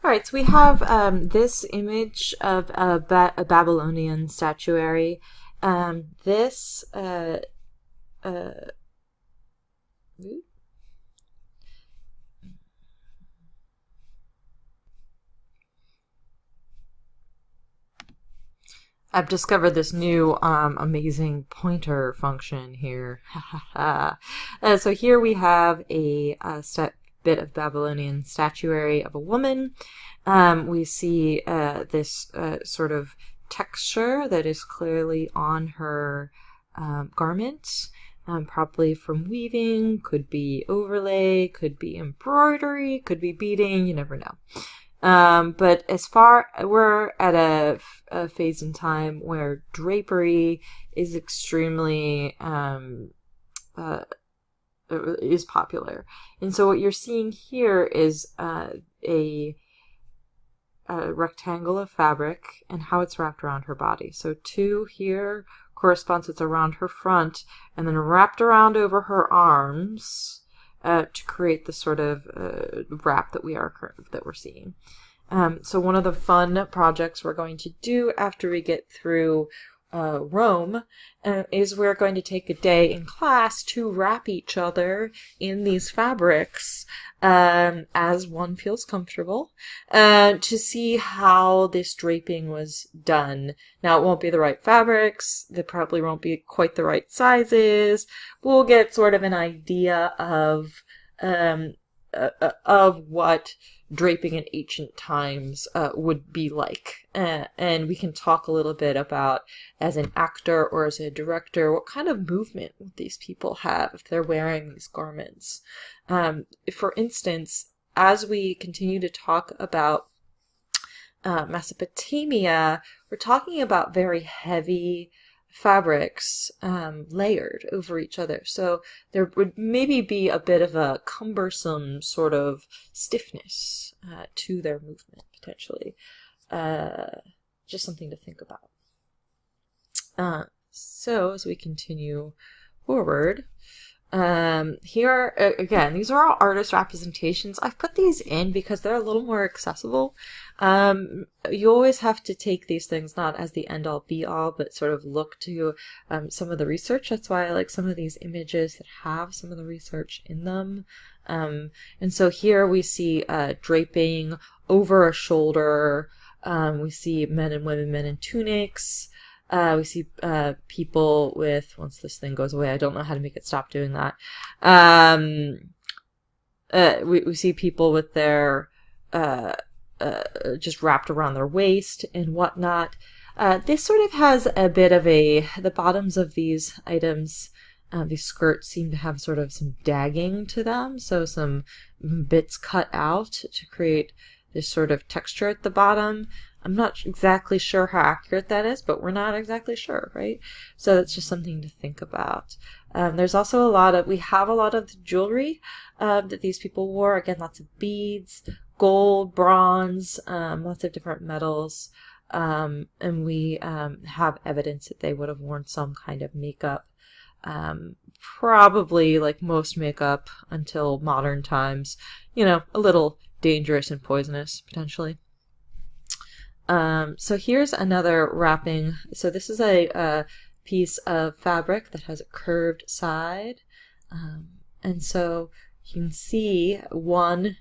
All right, so we have this image of a Babylonian statuary. This uh, I've discovered this new amazing pointer function here. So here we have a bit of Babylonian statuary of a woman. We see this sort of texture that is clearly on her garment, probably from weaving, could be overlay, could be embroidery, could be beading, you never know. But we're at a phase in time where drapery is extremely is popular, and so what you're seeing here is a rectangle of fabric and how it's wrapped around her body. So 2 here corresponds, it's around her front, and then wrapped around over her arms. To create the sort of wrap that we're seeing. So one of the fun projects we're going to do after we get through Rome is we're going to take a day in class to wrap each other in these fabrics as one feels comfortable to see how this draping was done. Now, it won't be the right fabrics. They probably won't be quite the right sizes. We'll get sort of an idea of what draping in ancient times would be like. And we can talk a little bit about, as an actor or as a director, what kind of movement these people have if they're wearing these garments. For instance, as we continue to talk about Mesopotamia, we're talking about very heavy fabrics layered over each other. So there would maybe be a bit of a cumbersome sort of stiffness to their movement, potentially. Just something to think about. So as we continue forward, here, again, these are all artist representations. I've put these in because they're a little more accessible. You always have to take these things not as the end-all be-all, but sort of look to some of the research. That's why I like some of these images that have some of the research in them. And so here we see draping over a shoulder. We see men and women, men in tunics. We see people with, once this thing goes away, I don't know how to make it stop doing that. We see people with their just wrapped around their waist and whatnot. This sort of has a bit of the bottoms of these items, these skirts seem to have sort of some dagging to them, so some bits cut out to create this sort of texture at the bottom. I'm not exactly sure how accurate that is, but we're not exactly sure, right? So that's just something to think about. There's also we have a lot of the jewelry that these people wore. Again, lots of beads, gold, bronze, lots of different metals. And we have evidence that they would have worn some kind of makeup. Probably, like most makeup until modern times, a little dangerous and poisonous, potentially. So here's another wrapping. So this is a piece of fabric that has a curved side. And so you can see one,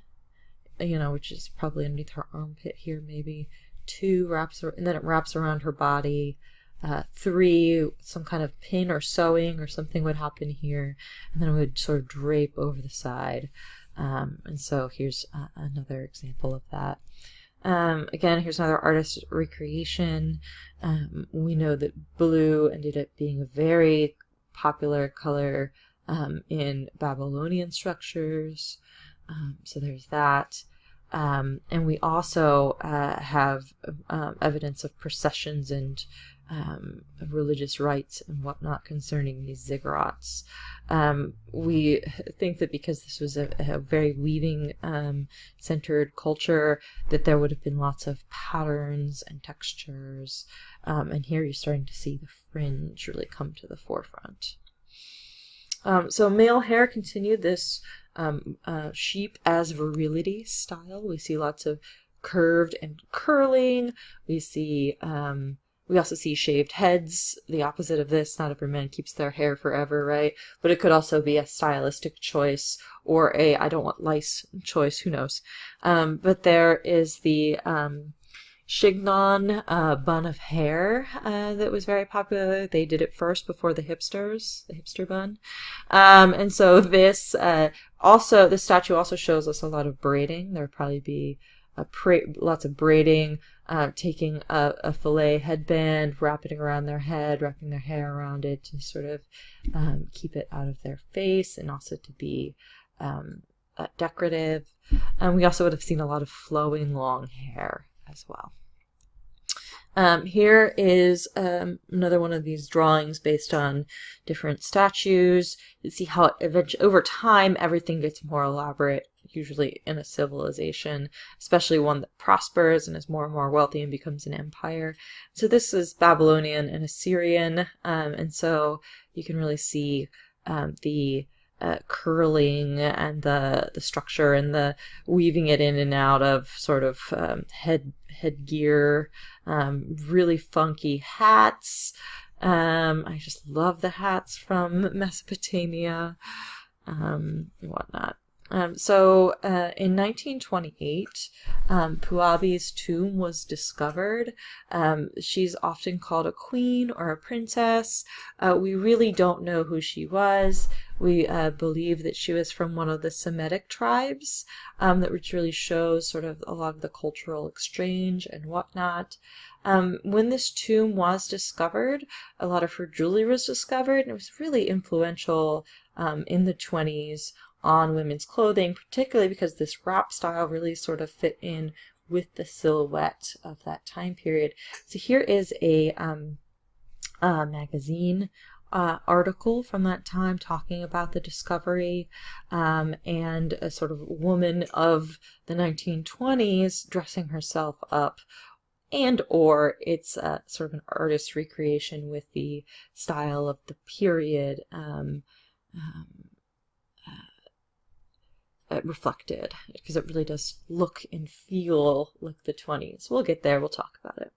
which is probably underneath her armpit here, maybe. 2 wraps, and then it wraps around her body. 3, some kind of pin or sewing or something would happen here, and then it would sort of drape over the side. And so here's another example of that. Again, here's another artist recreation. We know that blue ended up being a very popular color in Babylonian structures. So there's that. And we also have evidence of processions and religious rites and whatnot concerning these ziggurats. We think that because this was a very weaving centered culture, that there would have been lots of patterns and textures, and here you're starting to see the fringe really come to the forefront. So male hair continued this sheep as virility style. We see lots of curved and curling. We also see shaved heads, the opposite of this. Not every man keeps their hair forever, right? But it could also be a stylistic choice or a I don't want lice choice, who knows. But there is the chignon bun of hair that was very popular. They did it first before the hipster bun. And so this statue also shows us a lot of braiding. There would probably be lots of braiding, taking a fillet headband, wrapping it around their head, wrapping their hair around it to sort of keep it out of their face, and also to be decorative. And we also would have seen a lot of flowing long hair as well. Here is another one of these drawings based on different statues. You see how over time everything gets more elaborate, usually in a civilization, especially one that prospers and is more and more wealthy and becomes an empire. So this is Babylonian and Assyrian, and so you can really see the curling and the structure and the weaving it in and out of sort of headgear, really funky hats. I just love the hats from Mesopotamia, and whatnot. So in 1928, Puabi's tomb was discovered. She's often called a queen or a princess. We really don't know who she was. We believe that she was from one of the Semitic tribes, which really shows sort of a lot of the cultural exchange and whatnot. When this tomb was discovered, a lot of her jewelry was discovered, and it was really influential in the 20s on women's clothing, particularly because this wrap style really sort of fit in with the silhouette of that time period. So here is a magazine article from that time talking about the discovery, and a sort of woman of the 1920s dressing herself up, and or it's sort of an artist's recreation with the style of the period reflected, because it really does look and feel like the 20s. We'll get there, we'll talk about it.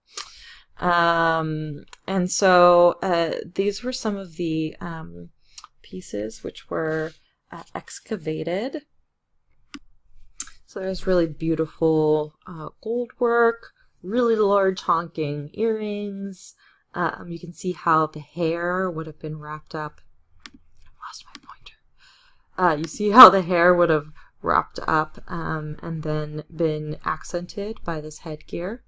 And so these were some of the pieces which were excavated. So there's really beautiful gold work, really large honking earrings. You can see how the hair would have been wrapped up. I lost my pointer. You see how the hair would have wrapped up and then been accented by this headgear.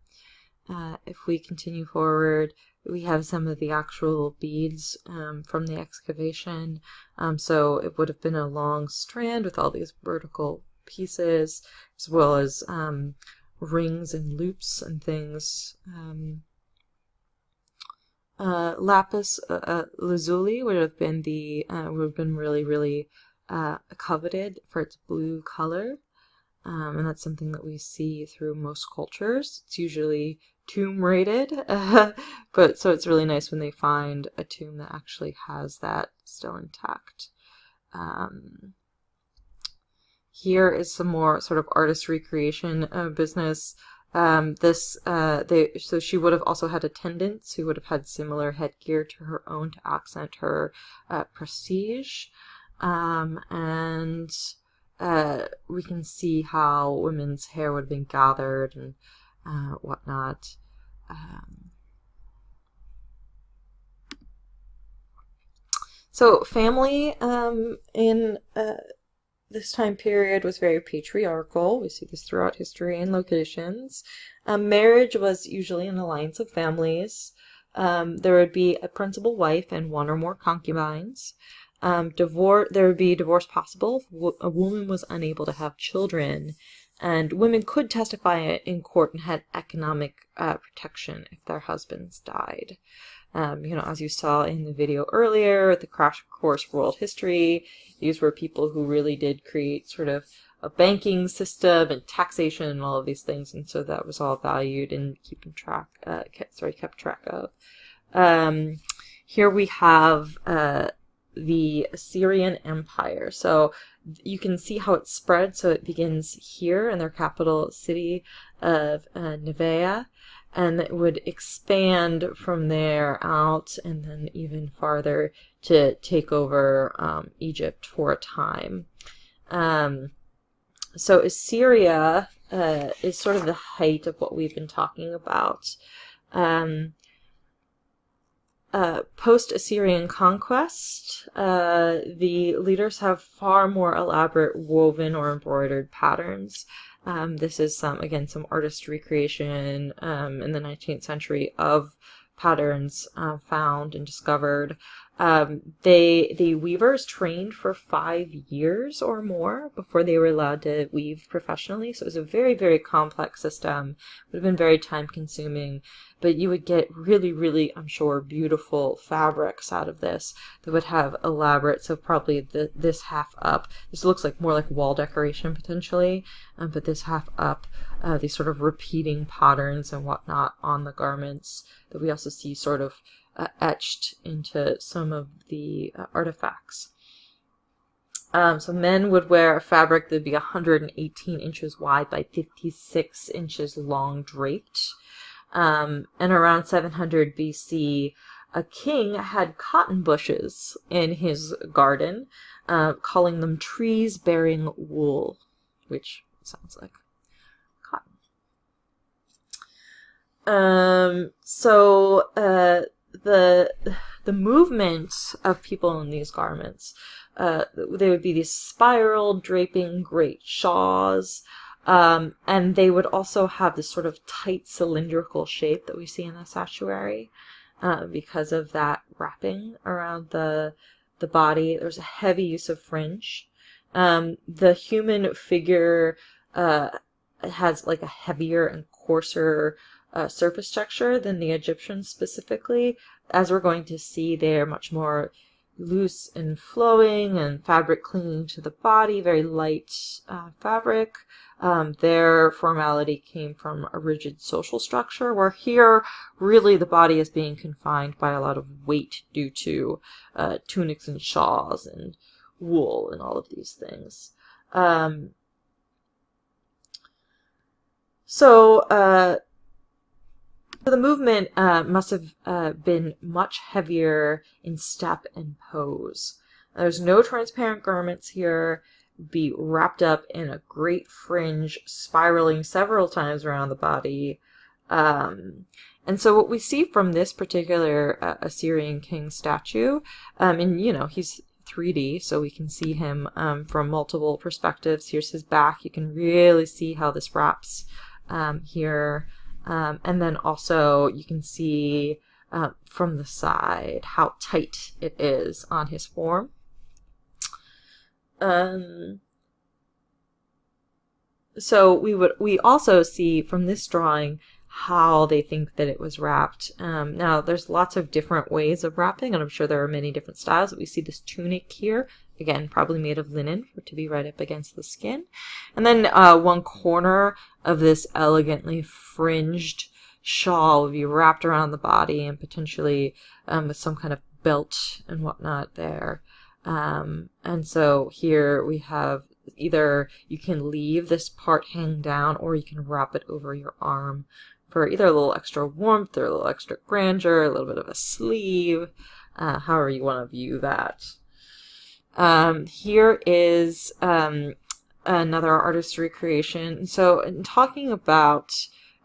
If we continue forward, we have some of the actual beads from the excavation. So it would have been a long strand with all these vertical pieces, as well as rings and loops and things. Lapis lazuli would have been really coveted for its blue color, and that's something that we see through most cultures. It's usually tomb rated, but so it's really nice when they find a tomb that actually has that still intact. Here is some more sort of artist recreation business. So she would have also had attendants who would have had similar headgear to her own to accent her prestige. And we can see how women's hair would have been gathered and whatnot. So family in this time period was very patriarchal. We see this throughout history and locations. Marriage was usually an alliance of families. There would be a principal wife and one or more concubines. There would be divorce possible if a woman was unable to have children, and women could testify in court and had economic protection if their husbands died. As you saw in the video earlier, the Crash Course for World History, these were people who really did create sort of a banking system and taxation and all of these things, and so that was all valued and kept track of. Here we have the Assyrian Empire. So you can see how it spread. So it begins here in their capital city of Nevea, and it would expand from there out and then even farther to take over Egypt for a time. So Assyria is sort of the height of what we've been talking about. Post-Assyrian conquest, the leaders have far more elaborate woven or embroidered patterns. This is some artistry creation in the 19th century of patterns found and discovered. The weavers trained for 5 years or more before they were allowed to weave professionally. So it was a very, very complex system. It would have been very time consuming, but you would get really, really, I'm sure, beautiful fabrics out of this that would have elaborate, so probably this half up. This looks like more like wall decoration potentially, but this half up, these sort of repeating patterns and whatnot on the garments that we also see sort of etched into some of the artifacts. So men would wear a fabric that would be 118 inches wide by 56 inches long draped. And around 700 BC, a king had cotton bushes in his garden, calling them trees bearing wool, which sounds like cotton. The movement of people in these garments, they would be these spiral draping great shawls, and they would also have this sort of tight cylindrical shape that we see in the statuary because of that wrapping around the body. There's a heavy use of fringe. The human figure has like a heavier and coarser surface texture than the Egyptians specifically. As we're going to see, they're much more loose and flowing and fabric clinging to the body, very light fabric. Their formality came from a rigid social structure, where here really the body is being confined by a lot of weight due to tunics and shawls and wool and all of these things. The movement must have been much heavier in step and pose. There's no transparent garments here. Be wrapped up in a great fringe, spiraling several times around the body. And so what we see from this particular Assyrian king statue, and he's 3D, so we can see him from multiple perspectives. Here's his back. You can really see how this wraps here. And then also you can see from the side how tight it is on his form. So we also see from this drawing how they think that it was wrapped. Now there's lots of different ways of wrapping, and I'm sure there are many different styles. We see this tunic here, again, probably made of linen for it to be right up against the skin. And then one corner of this elegantly fringed shawl would be wrapped around the body and potentially with some kind of belt and whatnot there. And so here we have either you can leave this part hang down, or you can wrap it over your arm for either a little extra warmth or a little extra grandeur, a little bit of a sleeve, however you want to view that. Here is another artistry creation. So in talking about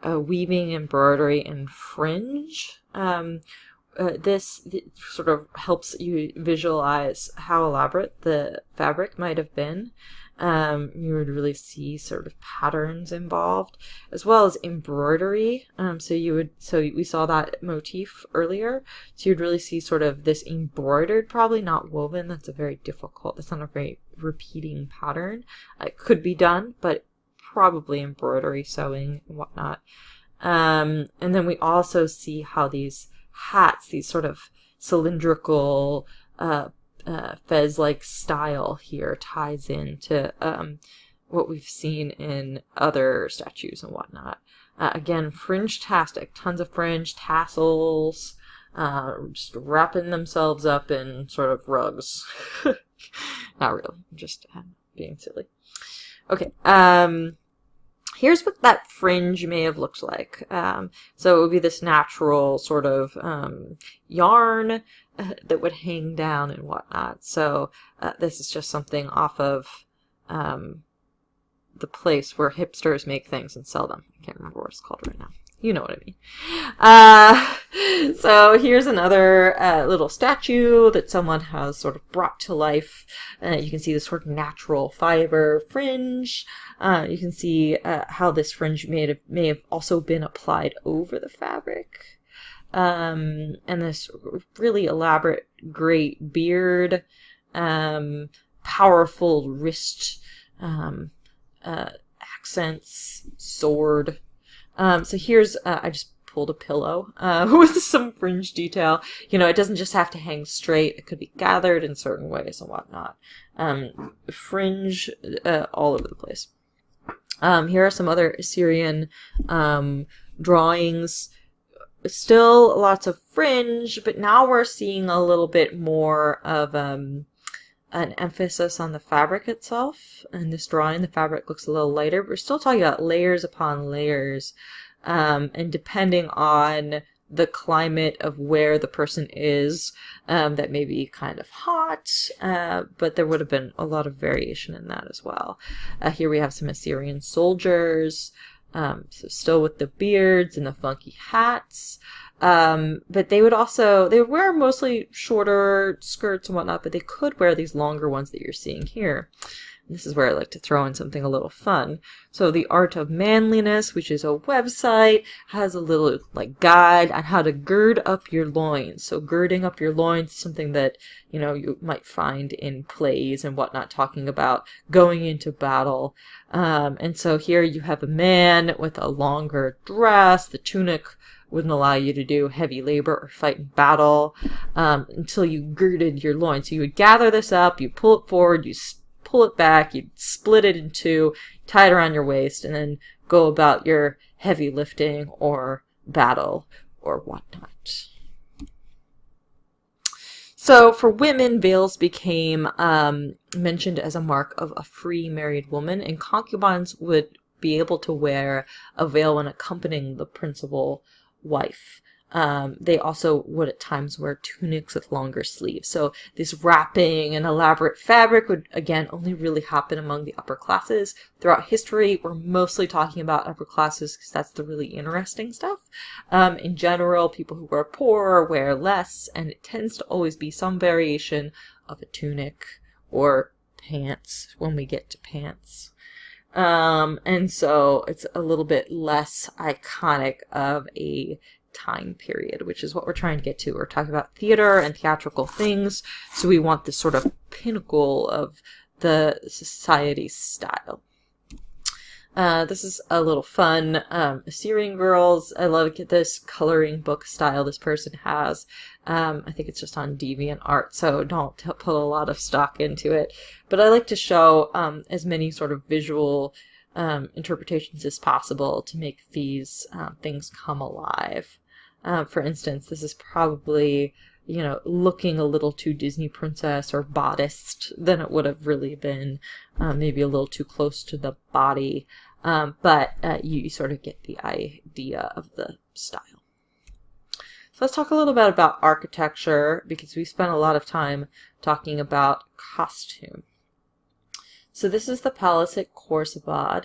weaving, embroidery, and fringe, this sort of helps you visualize how elaborate the fabric might have been. You would really see sort of patterns involved, as well as embroidery. So we saw that motif earlier. So you'd really see sort of this embroidered, probably not woven. That's not a very repeating pattern. It could be done, but probably embroidery, sewing, and whatnot. And then we also see how these hats, these sort of cylindrical fez-like style here ties into what we've seen in other statues and whatnot. Again, fringe-tastic, tons of fringe, tassels, just wrapping themselves up in sort of rugs. Not really, just being silly. Okay. Here's what that fringe may have looked like. So it would be this natural sort of yarn that would hang down and whatnot. So this is just something off of the place where hipsters make things and sell them. I can't remember what it's called right now. You know what I mean. So here's another little statue that someone has sort of brought to life. You can see this sort of natural fiber fringe. You can see how this fringe may have also been applied over the fabric. And this really elaborate great beard, powerful wrist accents, sword. So here's, I just pulled a pillow with some fringe detail. You know, it doesn't just have to hang straight. It could be gathered in certain ways and whatnot. Fringe all over the place. Here are some other Assyrian drawings. Still lots of fringe, but now we're seeing a little bit more of an emphasis on the fabric itself. In this drawing, the fabric looks a little lighter. We're still talking about layers upon layers, and depending on the climate of where the person is, that may be kind of hot, but there would have been a lot of variation in that as well. Here we have some Assyrian soldiers, so still with the beards and the funky hats. But they would wear mostly shorter skirts and whatnot, but they could wear these longer ones that you're seeing here. And this is where I like to throw in something a little fun. So the Art of Manliness, which is a website, has a little like guide on how to gird up your loins. So girding up your loins is something that, you know, you might find in plays and whatnot, talking about going into battle. And so here you have a man with a longer dress. The tunic wouldn't allow you to do heavy labor or fight in battle until you girded your loins. So you would gather this up, you pull it forward, you pull it back, you split it in two, tie it around your waist, and then go about your heavy lifting or battle or whatnot. So for women, veils became mentioned as a mark of a free married woman, and concubines would be able to wear a veil when accompanying the principal wife. They also would at times wear tunics with longer sleeves. So this wrapping and elaborate fabric would, again, only really happen among the upper classes. Throughout history, we're mostly talking about upper classes because that's the really interesting stuff. In general, people who are poor wear less, and it tends to always be some variation of a tunic or pants when we get to pants. And so it's a little bit less iconic of a time period, which is what we're trying to get to. We're talking about theater and theatrical things, so we want this sort of pinnacle of the society's style. This is a little fun Assyrian girls. I love this coloring book style this person has. I think it's just on DeviantArt, so don't put a lot of stock into it. But I like to show as many sort of visual interpretations as possible to make these things come alive. For instance, this is probably, you know, looking a little too Disney princess or bodiced than it would have really been, maybe a little too close to the body, but you sort of get the idea of the style. So let's talk a little bit about architecture, because we spent a lot of time talking about costume. So this is the palace at Khorsabad,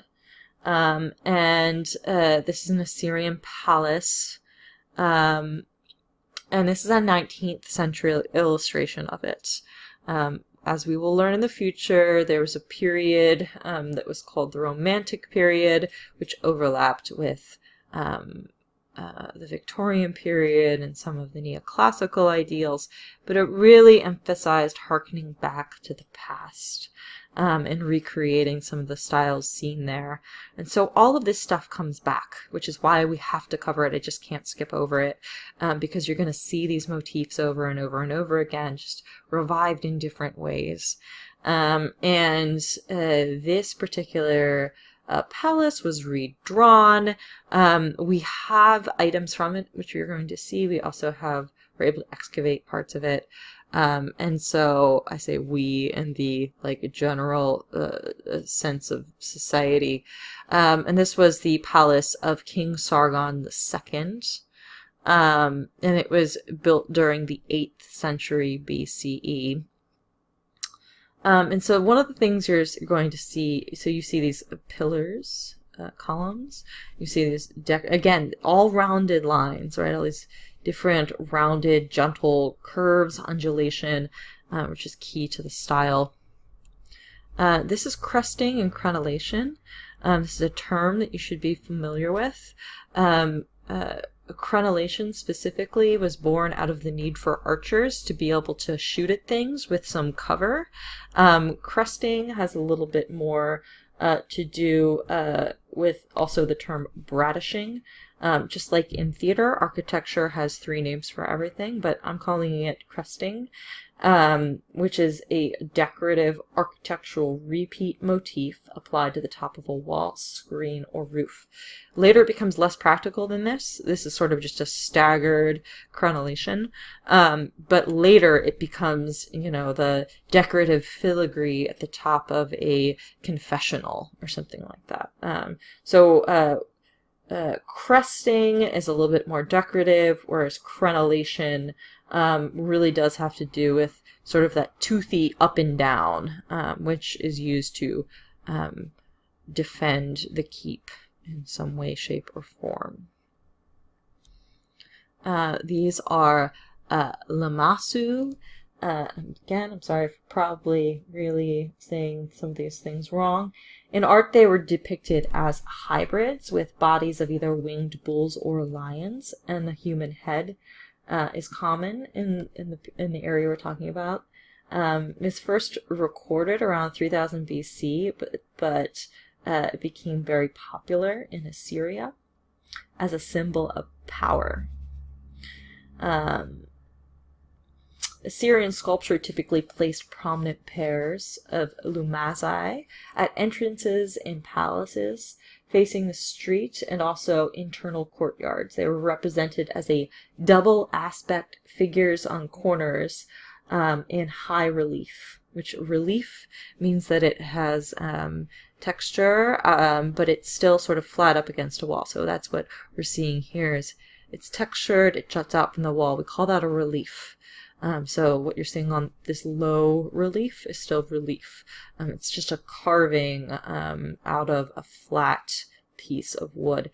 and this is an Assyrian palace. And this is a 19th century illustration of it. As we will learn in the future, there was a period that was called the Romantic period, which overlapped with the Victorian period and some of the neoclassical ideals, but it really emphasized harkening back to the past. And recreating some of the styles seen there. And so all of this stuff comes back, which is why we have to cover it. I just can't skip over it, because you're going to see these motifs over and over and over again, just revived in different ways. This particular palace was redrawn. We have items from it, which you're going to see. We also we're able to excavate parts of it. And so I say we in the like general sense of society. And this was the palace of King Sargon II. And it was built during the 8th century BCE. And so one of the things you're going to see, so you see these pillars, columns, you see these, again, all rounded lines, right? All these different rounded, gentle curves, undulation, which is key to the style. This is cresting and crenellation. This is a term that you should be familiar with. Crenellation specifically was born out of the need for archers to be able to shoot at things with some cover. Cresting has a little bit more to do with also the term bradishing. Just like in theater, architecture has 3 names for everything, but I'm calling it cresting, which is a decorative architectural repeat motif applied to the top of a wall, screen, or roof. Later it becomes less practical than this. This is sort of just a staggered crenellation, but later it becomes, you know, the decorative filigree at the top of a confessional or something like that. Cresting is a little bit more decorative, whereas crenellation really does have to do with sort of that toothy up and down, which is used to defend the keep in some way, shape, or form. These are lamassu. Again, I'm sorry for probably really saying some of these things wrong. In art, they were depicted as hybrids with bodies of either winged bulls or lions, and the human head is common in the area we're talking about. It's first recorded around 3000 BC, but it became very popular in Assyria as a symbol of power. Assyrian sculpture typically placed prominent pairs of lumazai at entrances in palaces facing the street and also internal courtyards. They were represented as a double aspect figures on corners in high relief, which relief means that it has texture, but it's still sort of flat up against a wall. So that's what we're seeing here is it's textured, it juts out from the wall. We call that a relief. So what you're seeing on this low relief is still relief. It's just a carving out of a flat piece of wood.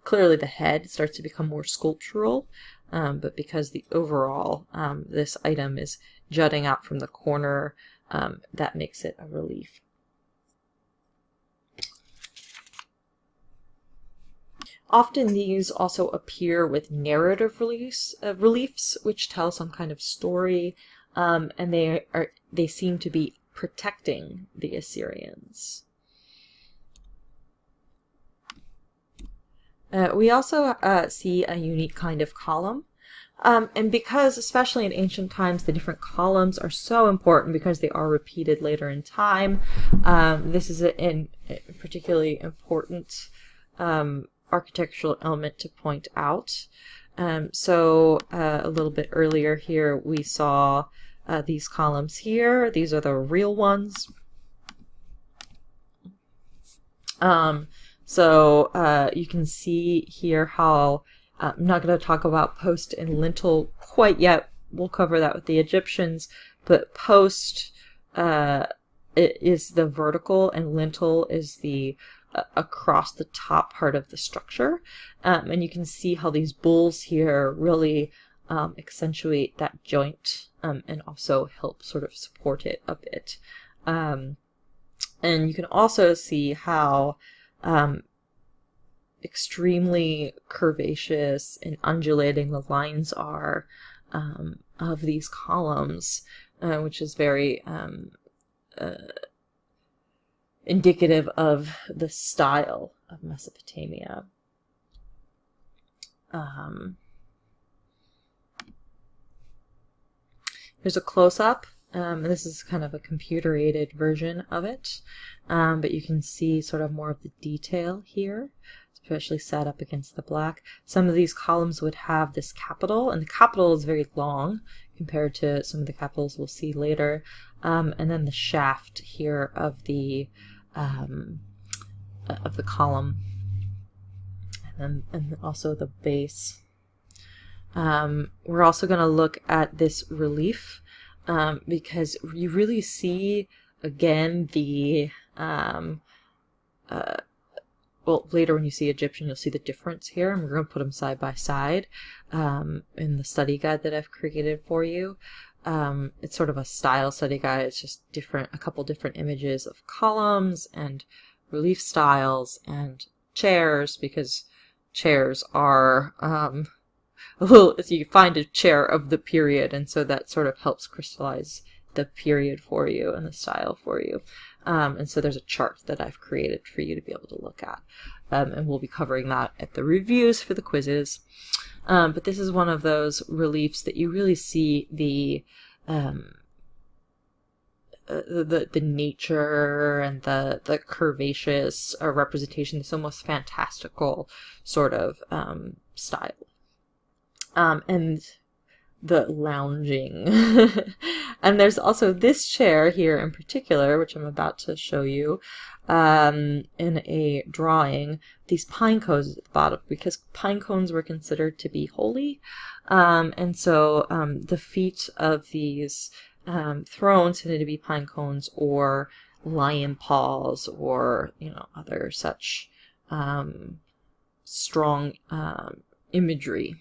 Clearly the head starts to become more sculptural, but because the overall, this item is jutting out from the corner, that makes it a relief. Often these also appear with narrative reliefs, which tell some kind of story, and they seem to be protecting the Assyrians. We also see a unique kind of column, and because, especially in ancient times, the different columns are so important because they are repeated later in time, this is a particularly important architectural element to point out. So a little bit earlier here we saw these columns here. These are the real ones. So you can see here how I'm not going to talk about post and lintel quite yet. We'll cover that with the Egyptians, but post it is the vertical and lintel is the across the top part of the structure, and you can see how these bulls here really accentuate that joint and also help sort of support it a bit. And you can also see how extremely curvaceous and undulating the lines are of these columns, which is very indicative of the style of Mesopotamia. Here's a close-up. This is kind of a computer-aided version of it, but you can see sort of more of the detail here. especially set up against the black. Some of these columns would have this capital, and the capital is very long compared to some of the capitals we'll see later. And then the shaft here of the column, and also the base. We're also going to look at this relief because you really see again the well, later when you see Egyptian, you'll see the difference here, and we're going to put them side by side in the study guide that I've created for you. It's sort of a style study guide. It's just a couple different images of columns and relief styles and chairs, because chairs are you find a chair of the period, and so that sort of helps crystallize the period for you and the style for you. And so there's a chart that I've created for you to be able to look at. And we'll be covering that at the reviews for the quizzes. But this is one of those reliefs that you really see the nature and the curvaceous representation, this almost fantastical sort of style. And the lounging. And there's also this chair here in particular, which I'm about to show you in a drawing, these pine cones at the bottom, because pine cones were considered to be holy. And so the feet of these thrones tended to be pine cones or lion paws, or other such strong imagery.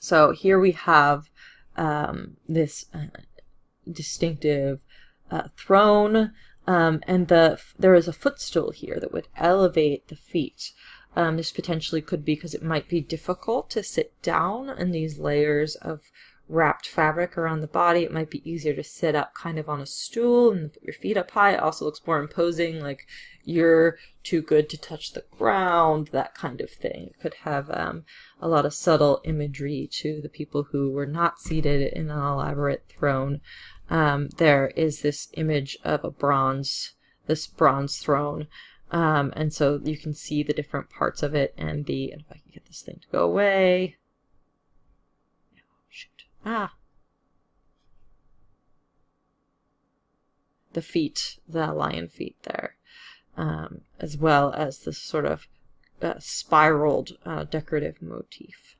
So here we have this distinctive throne, and there is a footstool here that would elevate the feet. This potentially could be because it might be difficult to sit down in these layers of wrapped fabric around the body. It might be easier to sit up kind of on a stool and put your feet up high. It also looks more imposing, like you're too good to touch the ground, that kind of thing. It could have a lot of subtle imagery to the people who were not seated in an elaborate throne. There is this image of this bronze throne, and so you can see the different parts of it, and if I can get this thing to go away. The feet, the lion feet there, as well as this sort of spiraled decorative motif.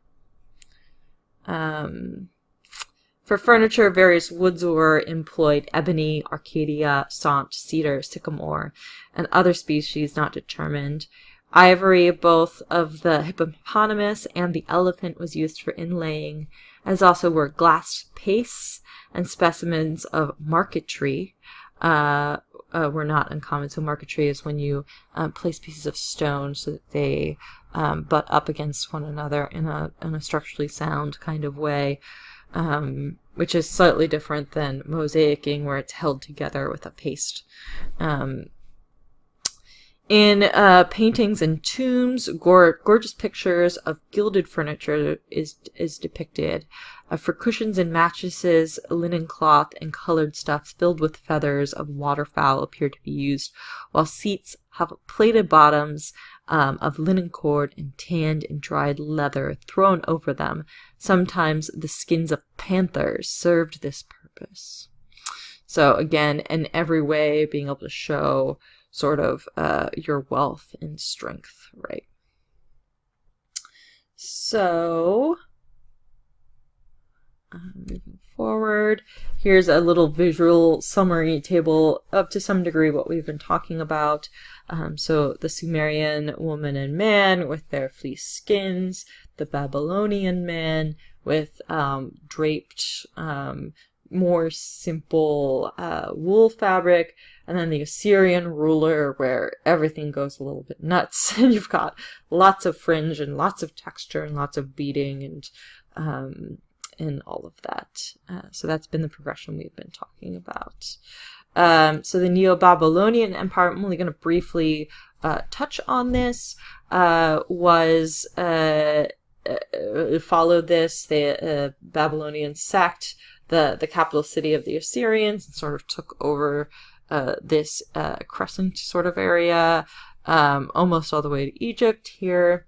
For furniture, various woods were employed: ebony, arcadia, saunt, cedar, sycamore, and other species not determined. Ivory, both of the hippopotamus and the elephant, was used for inlaying, as also were glass pastes, and specimens of marquetry were not uncommon. So marquetry is when you place pieces of stone so that they butt up against one another in a structurally sound kind of way, which is slightly different than mosaicing, where it's held together with a paste. In paintings and tombs, gorgeous pictures of gilded furniture is depicted. For cushions and mattresses, linen cloth and colored stuffs filled with feathers of waterfowl appear to be used, while seats have plated bottoms of linen cord and tanned and dried leather thrown over them. Sometimes the skins of panthers served this purpose. So again, in every way, being able to show sort of your wealth and strength, right? So moving forward, here's a little visual summary table up to some degree what we've been talking about. So the Sumerian woman and man with their fleece skins, the Babylonian man with draped more simple wool fabric, and then the Assyrian ruler where everything goes a little bit nuts, and you've got lots of fringe and lots of texture and lots of beading and all of that. So that's been the progression we've been talking about. So the Neo-Babylonian Empire, I'm only going to briefly touch on this, followed this. The Babylonians sacked the capital city of the Assyrians and sort of took over this crescent sort of area, almost all the way to Egypt here.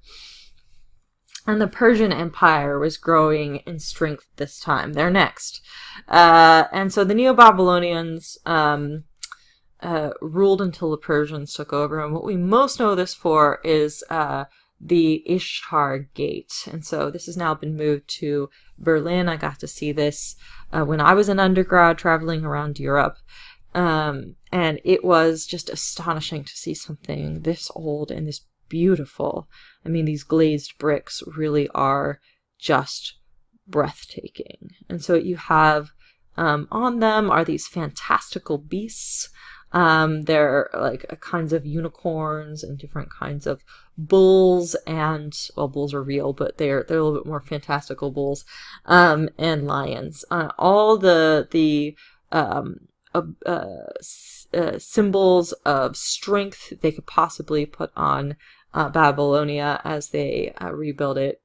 And the Persian Empire was growing in strength this time. They're next. And so the Neo-Babylonians ruled until the Persians took over. And what we most know this for is the Ishtar Gate. And so this has now been moved to Berlin. I got to see this when I was an undergrad traveling around Europe. And it was just astonishing to see something this old and this beautiful. I mean, these glazed bricks really are just breathtaking. And so you have on them are these fantastical beasts. They're like kinds of unicorns and different kinds of bulls, and well, bulls are real, but they're a little bit more fantastical bulls, and lions. All the symbols of strength they could possibly put on Babylonia as they rebuild it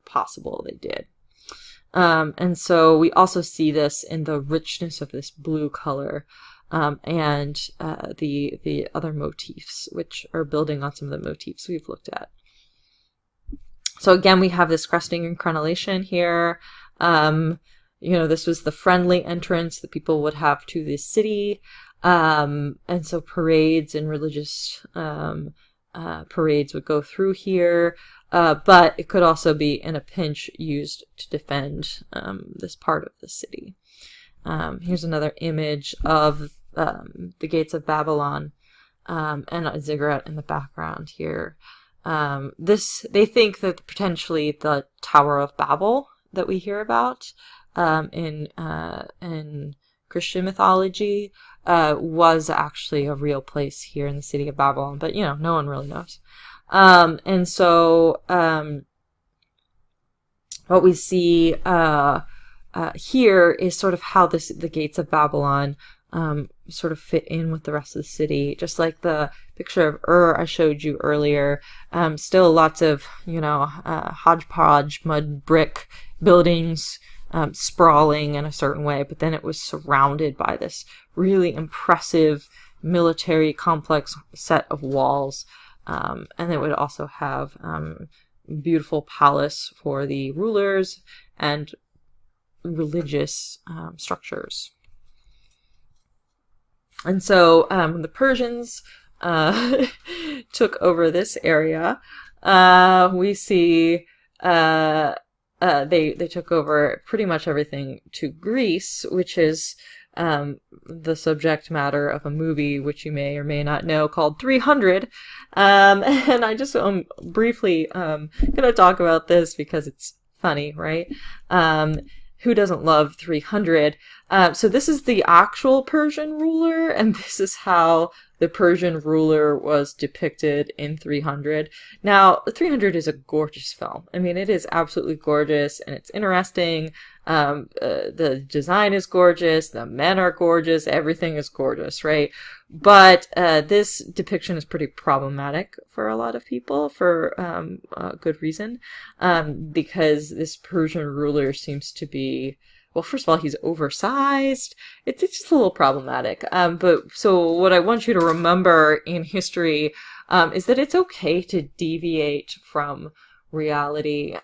possible. They did. And so we also see this in the richness of this blue color and the other motifs, which are building on some of the motifs we've looked at. So again, we have this cresting and crenellation here. This was the friendly entrance that people would have to the city. And so parades and religious parades would go through here, but it could also be, in a pinch, used to defend this part of the city. Here's another image of the gates of Babylon, and a ziggurat in the background here. They think that potentially the Tower of Babel that we hear about in Christian mythology was actually a real place here in the city of Babylon, but no one really knows. And so what we see here is sort of how the gates of Babylon sort of fit in with the rest of the city, just like the picture of Ur I showed you earlier. Still lots of hodgepodge mud brick buildings sprawling in a certain way, but then it was surrounded by this really impressive military complex set of walls, and it would also have beautiful palace for the rulers and religious structures. And so the Persians took over this area. We see they took over pretty much everything to Greece, which is the subject matter of a movie which you may or may not know called 300. And I just briefly going to talk about this because it's funny, right? Who doesn't love 300? So this is the actual Persian ruler, and this is how the Persian ruler was depicted in 300. Now, 300 is a gorgeous film. I mean, it is absolutely gorgeous, and it's interesting. The design is gorgeous. The men are gorgeous. Everything is gorgeous, right? But this depiction is pretty problematic for a lot of people for good reason, because this Persian ruler seems to be, well, first of all, he's oversized. It's just a little problematic. But so what I want you to remember in history is that it's okay to deviate from reality.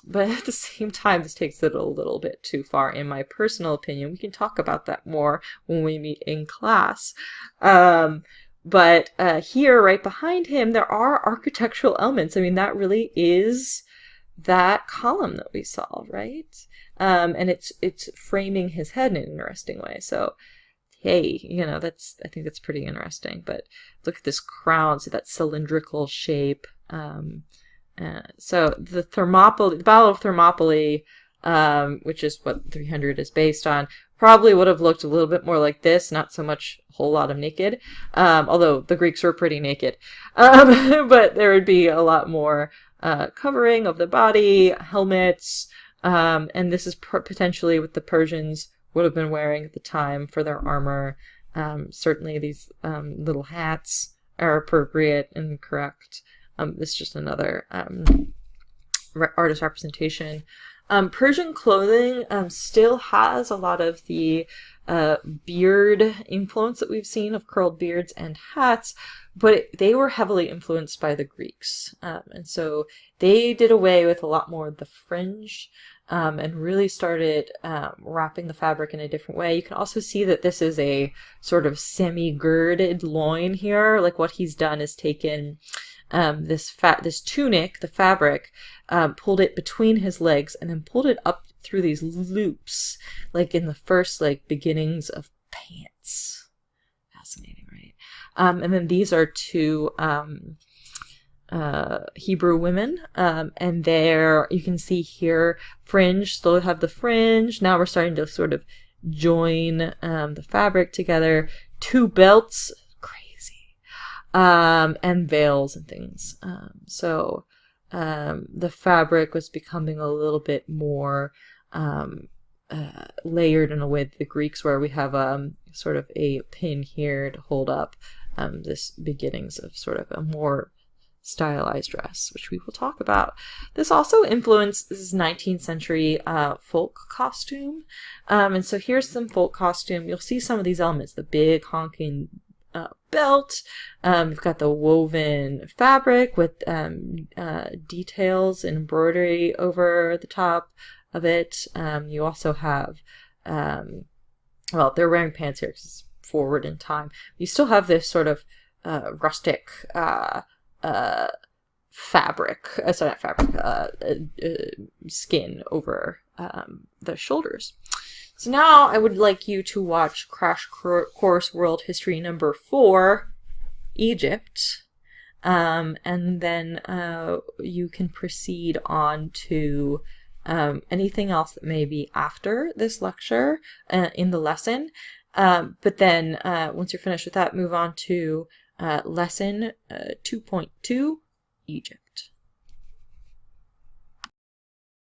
But at the same time, this takes it a little bit too far, in my personal opinion. We can talk about that more when we meet in class. But here, right behind him, there are architectural elements. I mean, that really is that column that we saw, right? And it's framing his head in an interesting way. So, hey, I think that's pretty interesting. But look at this crown, so that cylindrical shape. So the Battle of Thermopylae, which is what 300 is based on, probably would have looked a little bit more like this, not so much a whole lot of naked, although the Greeks were pretty naked. But there would be a lot more covering of the body, helmets, and this is potentially what the Persians would have been wearing at the time for their armor. Certainly these little hats are appropriate and correct. This is just another artist representation. Persian clothing still has a lot of the beard influence that we've seen of curled beards and hats, but they were heavily influenced by the Greeks. And so they did away with a lot more of the fringe and really started wrapping the fabric in a different way. You can also see that this is a sort of semi-girded loin here. Like what he's done is taken this tunic, the fabric, pulled it between his legs and then pulled it up through these loops, like in the first beginnings of pants. Fascinating, right? And then these are two Hebrew women, and there you can see here fringe. Still have the fringe. Now we're starting to sort of join the fabric together. Two belts, crazy, and veils and things. So the fabric was becoming a little bit more layered in a way that the Greeks were. We have sort of a pin here to hold up this beginnings of sort of a more stylized dress, which we will talk about. This also influences 19th century folk costume. And so here's some folk costume. You'll see some of these elements, the big honking belt. We've got the woven fabric with details and embroidery over the top of it. You also have, well, they're wearing pants here because it's forward in time. You still have this sort of rustic fabric, sorry, not fabric, skin over the shoulders. So now I would like you to watch Crash Course World History number 4, Egypt, and then you can proceed on to anything else that may be after this lecture in the lesson. But then once you're finished with that, move on to lesson 2.2, Egypt.